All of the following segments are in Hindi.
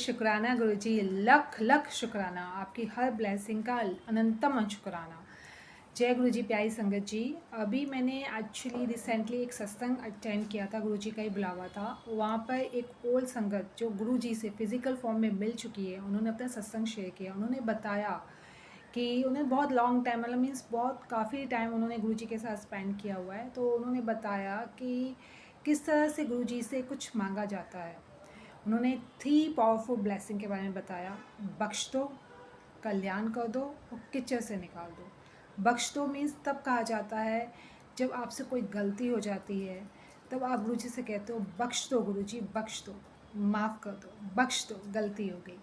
शुक्राना गुरुजी, लख लख शुक्राना, आपकी हर ब्लेसिंग का अनंतम शुक्राना। जय गुरुजी। प्यारी संगत जी, अभी मैंने एक्चुअली रिसेंटली एक सत्संग अटेंड किया था, गुरुजी का ही बुलावा था। वहाँ पर एक ओल्ड संगत जो गुरुजी से फिज़िकल फॉर्म में मिल चुकी है, उन्होंने अपना सत्संग शेयर किया। उन्होंने बताया कि उन्हें बहुत लॉन्ग टाइम, मतलब मीन्स बहुत काफ़ी टाइम उन्होंने गुरुजी के साथ स्पेंड किया हुआ है। तो उन्होंने बताया कि किस तरह से गुरुजी से कुछ मांगा जाता है। उन्होंने 3 पावरफुल ब्लेसिंग के बारे में बताया। बख्श दो, कल्याण कर दो और कीचड़ से निकाल दो। बख्श दो मीन्स तब कहा जाता है जब आपसे कोई गलती हो जाती है, तब आप गुरुजी से कहते हो बख्श दो गुरुजी, बख्श दो, माफ़ कर दो, बख्श दो, गलती हो गई।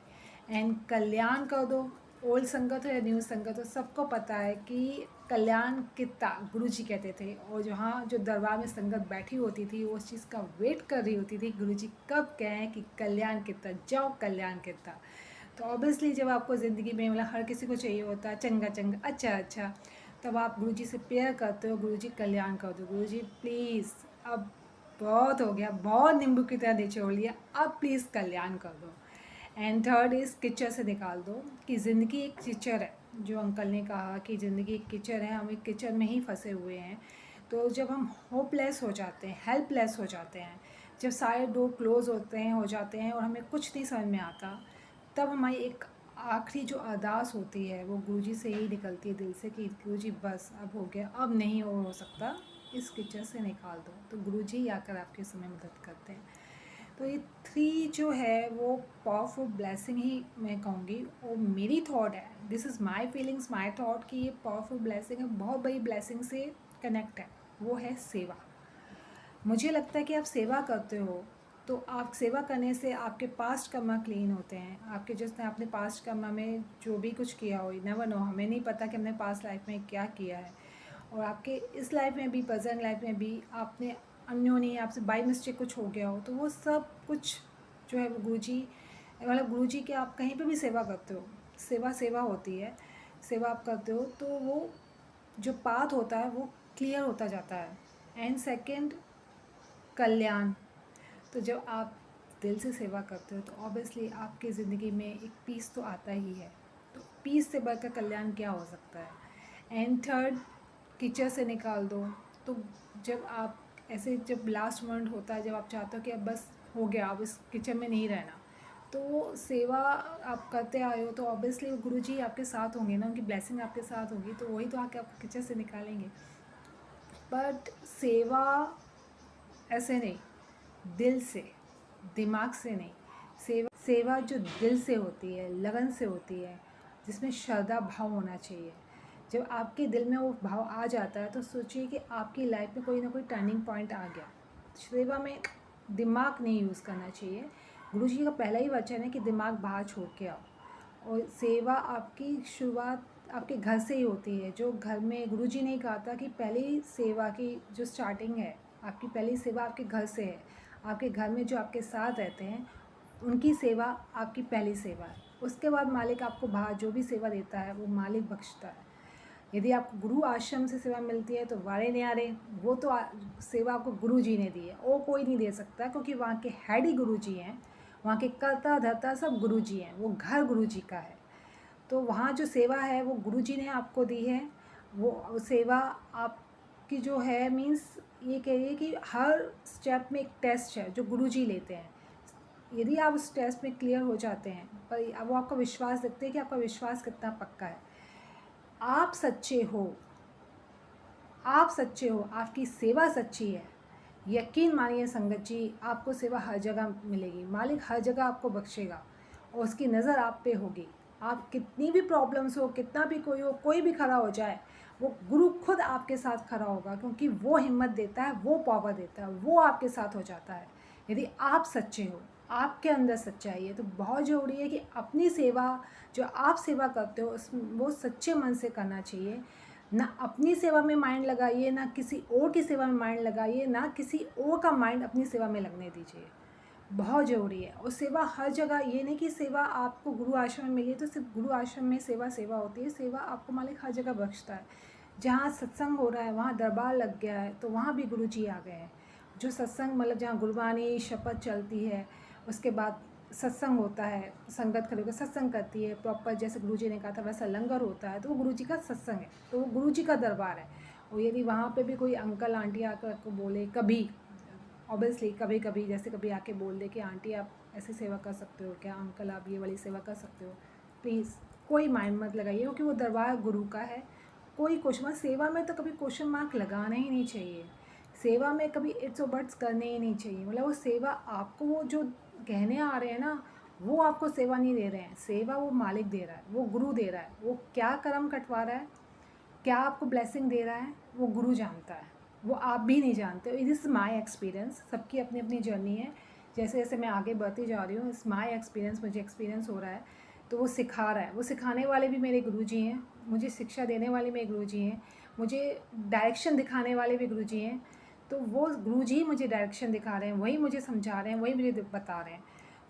एंड कल्याण कर दो। ओल्ड संगत हो या न्यू संगत हो, सबको पता है कि कल्याण कितना गुरुजी कहते थे। और जहाँ जो दरबार में संगत बैठी होती थी, वो उस चीज़ का वेट कर रही होती थी, गुरुजी कब कहें कि कल्याण कितना, जाओ कल्याण कितना। तो ऑब्वियसली जब आपको ज़िंदगी में, मतलब हर किसी को चाहिए होता है चंगा चंगा, अच्छा अच्छा, तब आप गुरुजी से प्रेयर करते हो, गुरुजी कल्याण कर दो, गुरुजी प्लीज़ अब बहुत हो गया, बहुत नींबू की तरह निचोड़ लिया, अब प्लीज़ कल्याण कर दो। एंड थर्ड इज़ कीचड़ से निकाल दो, कि ज़िंदगी एक कीचड़ है। जो अंकल ने कहा कि ज़िंदगी एक कीचड़ है, हम एक कीचड़ में ही फंसे हुए हैं। तो जब हम होपलेस हो जाते हैं, हेल्पलेस हो जाते हैं, जब सारे डोर क्लोज होते हैं, हो जाते हैं और हमें कुछ नहीं समझ में आता, तब हमारी एक आखिरी जो अरदास होती है वो गुरुजी से ही निकलती है दिल से कि गुरुजी बस अब हो गया, अब नहीं हो सकता, इस कीचड़ से निकाल दो। तो गुरुजी आकर आपके समय मदद करते हैं। तो ये 3 जो है वो पावरफुल ब्लेसिंग ही मैं कहूँगी। और मेरी थॉट है, this is my feelings, my thought, कि ये पावरफुल ब्लेसिंग है, बहुत बड़ी ब्लेसिंग से कनेक्ट है। वो है सेवा। मुझे लगता है कि आप सेवा करते हो तो आप सेवा करने से आपके पास्ट कर्मा क्लीन होते हैं। आपके जिसने आपने पास्ट कर्मा में जो भी कुछ किया हो, नेवर नो, हमें नहीं पता कि हमने पास्ट लाइफ में क्या किया है। और आपके इस लाइफ में भी, प्रेजेंट लाइफ में भी आपने अनयोनी, आपसे बाई मिस्टेक कुछ हो गया हो, तो वो सब कुछ जो है वो गुरुजी, मतलब गुरुजी के, आप कहीं पे भी सेवा करते हो, सेवा सेवा होती है, सेवा आप करते हो तो वो जो पाथ होता है वो क्लियर होता जाता है। एंड सेकंड, कल्याण। तो जब आप दिल से सेवा करते हो तो ऑब्वियसली आपकी ज़िंदगी में एक पीस तो आता ही है। तो पीस से बढ़कर कल्याण क्या हो सकता है। एंड थर्ड, कीचड़ से निकाल दो। तो जब आप ऐसे, जब लास्ट मोमेंट होता है, जब आप चाहते हो कि अब बस हो गया, अब इस किचन में नहीं रहना, तो सेवा आप करते आए हो तो ऑब्वियसली गुरुजी आपके साथ होंगे ना, उनकी ब्लेसिंग आपके साथ होगी, तो वही तो आके आपको किचन से निकालेंगे। बट सेवा ऐसे नहीं, दिल से, दिमाग से नहीं। सेवा जो दिल से होती है, लगन से होती है, जिसमें श्रद्धा भाव होना चाहिए। जब आपके दिल में वो भाव आ जाता है तो सोचिए कि आपकी लाइफ में कोई ना कोई टर्निंग पॉइंट आ गया। सेवा में दिमाग नहीं यूज़ करना चाहिए। गुरुजी का पहला ही वचन है कि दिमाग बाहर छोड़ के आओ। और सेवा आपकी शुरुआत आपके घर से ही होती है। जो घर में, गुरुजी ने कहा था कि पहली सेवा की जो स्टार्टिंग है, आपकी पहली सेवा आपके घर से है। आपके घर में जो आपके साथ रहते हैं, उनकी सेवा आपकी पहली सेवा है। उसके बाद मालिक आपको बाहर जो भी सेवा देता है वो मालिक बख्शता है। यदि आपको गुरु आश्रम से सेवा मिलती है तो वारे न्यारे, वो तो सेवा आपको गुरु जी ने दी है, वो कोई नहीं दे सकता, क्योंकि वहाँ के हेड ही गुरु जी हैं, वहाँ के कर्ता धर्ता सब गुरु जी हैं, वो घर गुरु जी का है। तो वहाँ जो सेवा है वो गुरु जी ने आपको दी है। वो सेवा आपकी जो है, मीन्स ये कहिए कि हर स्टेप में एक टेस्ट है जो गुरु जी लेते हैं। यदि आप उस टेस्ट में क्लियर हो जाते हैं, पर वो आपका विश्वास देखते हैं कि आपका विश्वास कितना पक्का है। आप सच्चे हो, आप सच्चे हो, आपकी सेवा सच्ची है, यकीन मानिए संगत जी, आपको सेवा हर जगह मिलेगी। मालिक हर जगह आपको बख्शेगा और उसकी नज़र आप पे होगी। आप कितनी भी प्रॉब्लम्स हो, कितना भी कोई हो, कोई भी खड़ा हो जाए, वो गुरु खुद आपके साथ खड़ा होगा, क्योंकि वो हिम्मत देता है, वो पावर देता है, वो आपके साथ हो जाता है यदि आप सच्चे हो, आपके अंदर सच्चाई है। तो बहुत ज़रूरी है कि अपनी सेवा, जो आप सेवा करते हो, वो सच्चे मन से करना चाहिए। ना अपनी सेवा में माइंड लगाइए, ना किसी और की सेवा में माइंड लगाइए, ना किसी और का माइंड अपनी सेवा में लगने दीजिए। बहुत ज़रूरी है। और सेवा हर जगह, ये नहीं कि सेवा आपको गुरु आश्रम में मिली है तो सिर्फ गुरु आश्रम में सेवा सेवा होती है। सेवा आपको मालिक हर जगह बख्शता है। जहाँ सत्संग हो रहा है, वहाँ दरबार लग गया है, तो वहाँ भी गुरु जी आ गए हैं। जो सत्संग, मतलब जहाँ गुरबानी शपथ चलती है, उसके बाद सत्संग होता है, संगत खड़ी होकर सत्संग करती है प्रॉपर, जैसे गुरुजी ने कहा था वैसा लंगर होता है, तो वो गुरुजी का सत्संग है, तो वो गुरुजी का दरबार है। और यदि वहाँ पे भी कोई अंकल आंटी आकर आपको बोले, कभी ऑब्वियसली कभी कभी जैसे कभी आके बोल दे कि आंटी आप ऐसे सेवा कर सकते हो क्या, अंकल आप ये वाली सेवा कर सकते हो, प्लीज़ कोई माइंड मत लगाइए, क्योंकि वो दरबार गुरु का है। कोई क्वेश्चन, सेवा में तो कभी क्वेश्चन मार्क लगाना ही नहीं चाहिए, सेवा में कभी इट्स और बट्स करने ही नहीं चाहिए। मतलब वो सेवा आपको, वो जो कहने आ रहे हैं ना, वो आपको सेवा नहीं दे रहे हैं, सेवा वो मालिक दे रहा है, वो गुरु दे रहा है। वो क्या कर्म कटवा रहा है, क्या आपको ब्लेसिंग दे रहा है, वो गुरु जानता है, वो आप भी नहीं जानते। इट इज़ माई एक्सपीरियंस, सबकी अपनी अपनी जर्नी है। जैसे जैसे मैं आगे बढ़ती जा रही हूँ, इस माई एक्सपीरियंस, मुझे एक्सपीरियंस हो रहा है, तो वो सिखा रहा है। वो सिखाने वाले भी मेरे गुरुजी हैं, मुझे शिक्षा देने वाले मेरे गुरुजी हैं, मुझे डायरेक्शन दिखाने वाले भी गुरुजी हैं। तो वो गुरुजी मुझे डायरेक्शन दिखा रहे हैं, वही मुझे समझा रहे हैं, वही मुझे बता रहे हैं।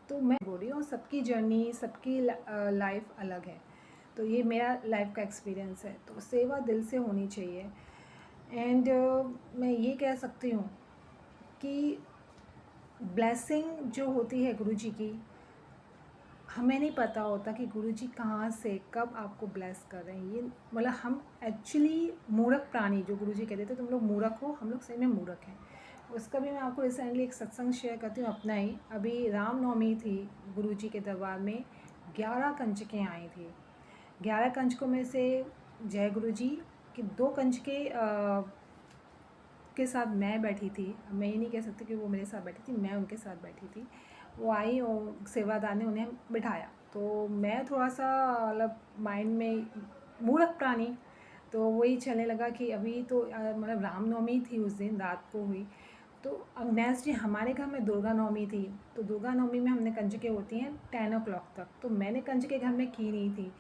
तो मैं बोल रही हूँ, सबकी जर्नी, सबकी लाइफ अलग है। तो ये मेरा लाइफ का एक्सपीरियंस है। तो सेवा दिल से होनी चाहिए। एंड मैं ये कह सकती हूँ कि ब्लेसिंग जो होती है गुरुजी की, हमें नहीं पता होता कि गुरुजी कहाँ से कब आपको ब्लेस कर रहे हैं। ये मतलब हम एक्चुअली मूर्ख प्राणी, जो गुरुजी कहते थे तुम लोग मूर्ख हो, हम लोग सही में मूर्ख हैं। उसका भी मैं आपको रिसेंटली एक सत्संग शेयर करती हूँ अपना ही। अभी रामनवमी थी, गुरुजी के दरबार में 11 कंजकें आई थी। 11 कंजकों में से जय गुरु जी कि 2 कंजके के साथ मैं बैठी थी। मैं ये नहीं कह सकती कि वो मेरे साथ बैठी थी, मैं उनके साथ बैठी थी। वो आई और सेवादार ने उन्हें बिठाया, तो मैं थोड़ा सा मतलब माइंड में मूर्ख प्राणी, तो वही चलने लगा कि अभी तो मतलब रामनवमी थी, उस दिन रात को हुई। तो नेक्स्ट डे हमारे घर में दुर्गा नवमी थी, तो दुर्गा नवमी में हमने कंजकें होती हैं 10 o'clock तक, तो मैंने कंजकें घर में की नहीं थी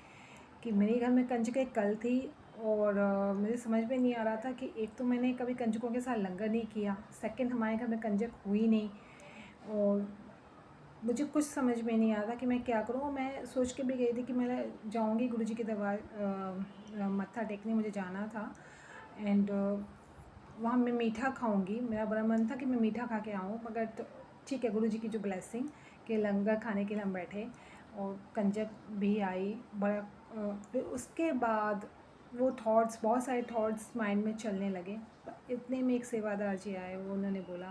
कि मेरे घर में कंजकें कल थी। और मुझे समझ में नहीं आ रहा था कि एक तो मैंने कभी कंजकों के साथ लंगर नहीं किया, सेकंड हमारे घर में कंजक हुई नहीं, और मुझे कुछ समझ में नहीं आ रहा कि मैं क्या करूँ। मैं सोच के भी गई थी कि मैं जाऊँगी गुरुजी की दरबार मत्था टेकने, मुझे जाना था। एंड वहाँ मैं मीठा खाऊंगी, मेरा बड़ा मन था कि मैं मीठा खा के आऊँ, मगर तो ठीक है, गुरुजी की जो ब्लेसिंग कि लंगर खाने के लिए हम बैठे और कंजक भी आई। बड़ा फिर उसके बाद वो थॉट्स, बहुत सारे थॉट्स माइंड में चलने लगे। इतने में एक सेवादार जी आए, वो उन्होंने बोला,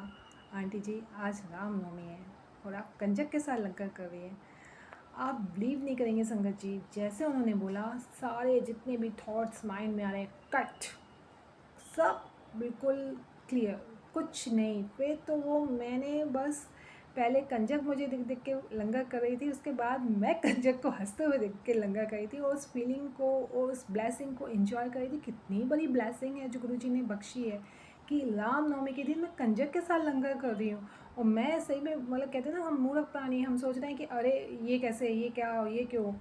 आंटी जी आज रामनवमी है और आप कंजक के साथ लंगर कर रही हैं। आप बिलीव नहीं करेंगे संगत जी, जैसे उन्होंने बोला, सारे जितने भी थॉट्स माइंड में आ रहे हैं कट, सब बिल्कुल क्लियर, कुछ नहीं। फिर तो वो मैंने बस पहले कंजक मुझे देख देख के लंगर कर रही थी, उसके बाद मैं कंजक को हंसते हुए देख के लंगर कर रही थी, और उस फीलिंग को और उस ब्लेसिंग को एंजॉय कर रही थी। कितनी बड़ी ब्लेसिंग है जो गुरुजी ने बख्शी है कि रामनवमी के दिन मैं कंजक के साथ लंगर कर रही हूँ। और मैं सही में, मतलब कहते हैं ना, हम मूर्ख प्राणी, हम सोच रहे हैं कि अरे ये कैसे, ये क्या, ये क्यों।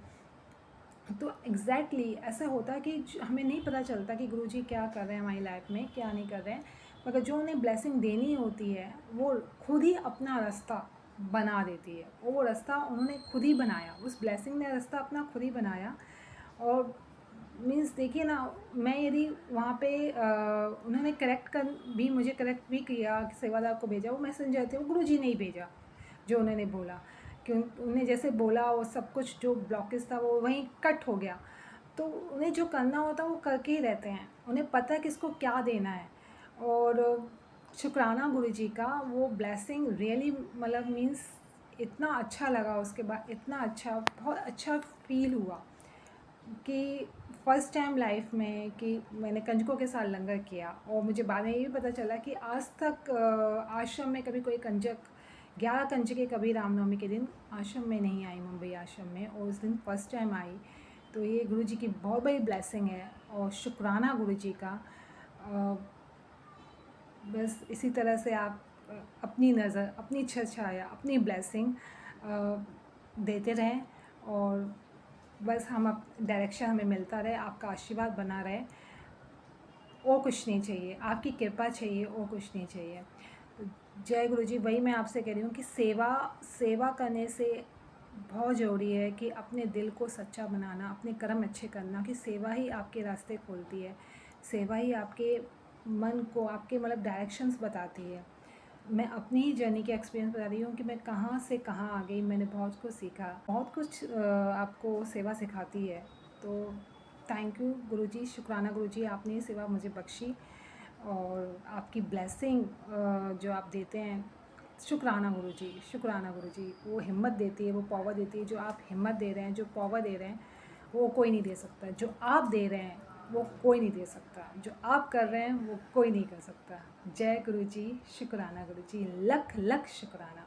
तो एग्जैक्टली ऐसा होता है कि हमें नहीं पता चलता कि गुरुजी क्या कर रहे हैं हमारी लाइफ में, क्या नहीं कर रहे हैं, मगर जो उन्हें ब्लेसिंग देनी होती है वो खुद ही अपना रास्ता बना देती है। और वो रास्ता उन्होंने खुद ही बनाया, उस ब्लेसिंग ने रास्ता अपना खुद ही बनाया। और मीन्स देखिए ना, मैं यदि वहाँ पे उन्होंने करेक्ट कर भी, मुझे करेक्ट भी किया, सेवादार को भेजा, वो मैसेंजर थे, वो गुरुजी ने ही भेजा जो उन्होंने बोला। कि उन्हें जैसे बोला वो सब कुछ जो ब्लॉकेज था वो वहीं कट हो गया। तो उन्हें जो करना होता है वो करके ही रहते हैं, उन्हें पता है किसको क्या देना है। और शुक्राना गुरुजी का, वो ब्लेसिंग रियली मतलब मीन्स इतना अच्छा लगा। उसके बाद इतना अच्छा, बहुत अच्छा फील हुआ कि फ़र्स्ट टाइम लाइफ में कि मैंने कंजकों के साथ लंगर किया। और मुझे बाद में ये भी पता चला कि आज तक आश्रम में कभी कोई कंजक, 11 कंजकें कभी रामनवमी के दिन आश्रम में नहीं आई, मुंबई आश्रम में, और उस दिन फ़र्स्ट टाइम आई। तो ये गुरुजी की बहुत बड़ी ब्लेसिंग है, और शुक्राना गुरुजी का। अ, बस इसी तरह से आप अपनी नज़र, अपनी छाया, अपनी ब्लेसिंग देते रहें, और बस हम डायरेक्शन हमें मिलता रहे, आपका आशीर्वाद बना रहे, और कुछ नहीं चाहिए, आपकी कृपा चाहिए, और कुछ नहीं चाहिए। तो जय गुरु जी, वही मैं आपसे कह रही हूँ कि सेवा सेवा करने से बहुत ज़रूरी है कि अपने दिल को सच्चा बनाना, अपने कर्म अच्छे करना, कि सेवा ही आपके रास्ते खोलती है, सेवा ही आपके मन को, आपके मतलब डायरेक्शंस बताती है। मैं अपनी ही जर्नी के एक्सपीरियंस बता रही हूँ कि मैं कहाँ से कहाँ आ गई। मैंने बहुत कुछ सीखा, बहुत कुछ आपको सेवा सिखाती है। तो थैंक यू गुरुजी, शुक्राना गुरुजी, आपने ये सेवा मुझे बख्शी और आपकी ब्लेसिंग जो आप देते हैं, शुक्राना गुरुजी, शुक्राना गुरुजी। वो हिम्मत देती है, वो पावर देती है। जो आप हिम्मत दे रहे हैं, जो पावर दे रहे हैं, वो कोई नहीं दे सकता। जो आप दे रहे हैं वो कोई नहीं दे सकता। जो आप कर रहे हैं वो कोई नहीं कर सकता। जय गुरुजी, शुक्राना गुरुजी, लख लख शुक्राना।